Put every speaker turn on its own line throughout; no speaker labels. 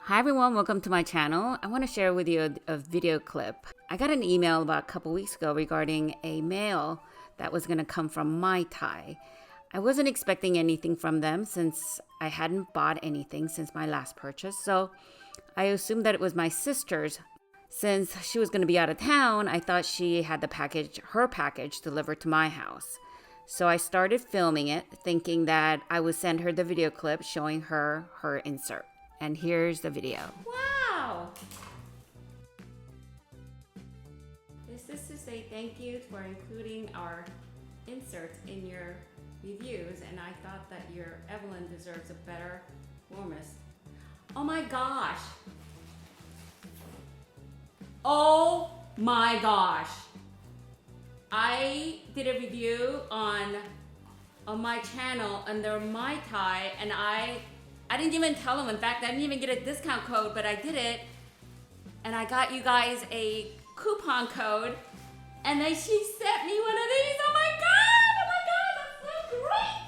Hi everyone, welcome to my channel. I want to share with you a video clip. I got an email about a couple weeks ago regarding a mail that was going to come from Maitai. I wasn't expecting anything from them since I hadn't bought anything since my last purchase, so I assumed that it was my sister's. Since she was going to be out of town, I thought she had her package delivered to my house. So I started filming it, thinking that I would send her the video clip showing her insert. And here's the video. Wow! This is to say thank you for including our inserts in your reviews, and I thought that your Evelyn deserves a better warmest. Oh my gosh! Oh my gosh! I did a review on my channel under Maitai, and I didn't even tell them. In fact, I didn't even get a discount code, but I did it. And I got you guys a coupon code. And then she sent me one of these. Oh my God! Oh my God! That's so great!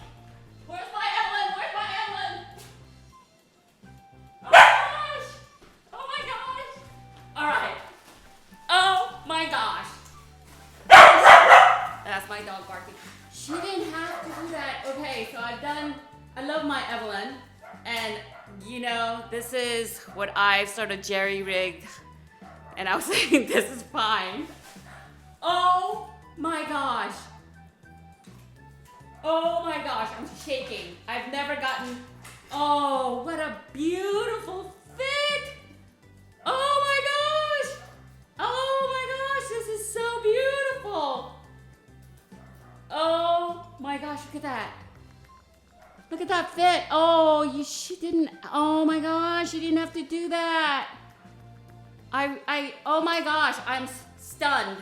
Where's my Evelyn? Where's my Evelyn? Oh my gosh! Oh my gosh! All right. Oh my gosh! That's my dog barking. She didn't have to do that. Okay, so I love my Evelyn. And, you know, this is what I've sort of jerry-rigged. And I was saying, this is fine. Oh, my gosh. Oh, my gosh. I'm shaking. I've never gotten... Oh, what a beautiful fit. Oh, my gosh. Oh, my gosh. This is so beautiful. Oh, my gosh. Look at that. Look at that fit. Oh, she didn't, oh my gosh, she didn't have to do that. Oh my gosh, I'm stunned.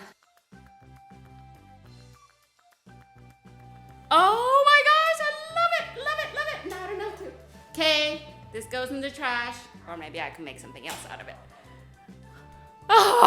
Oh my gosh, I love it, love it, love it. No, I don't have to. Okay, this goes in the trash, or maybe I can make something else out of it. Oh,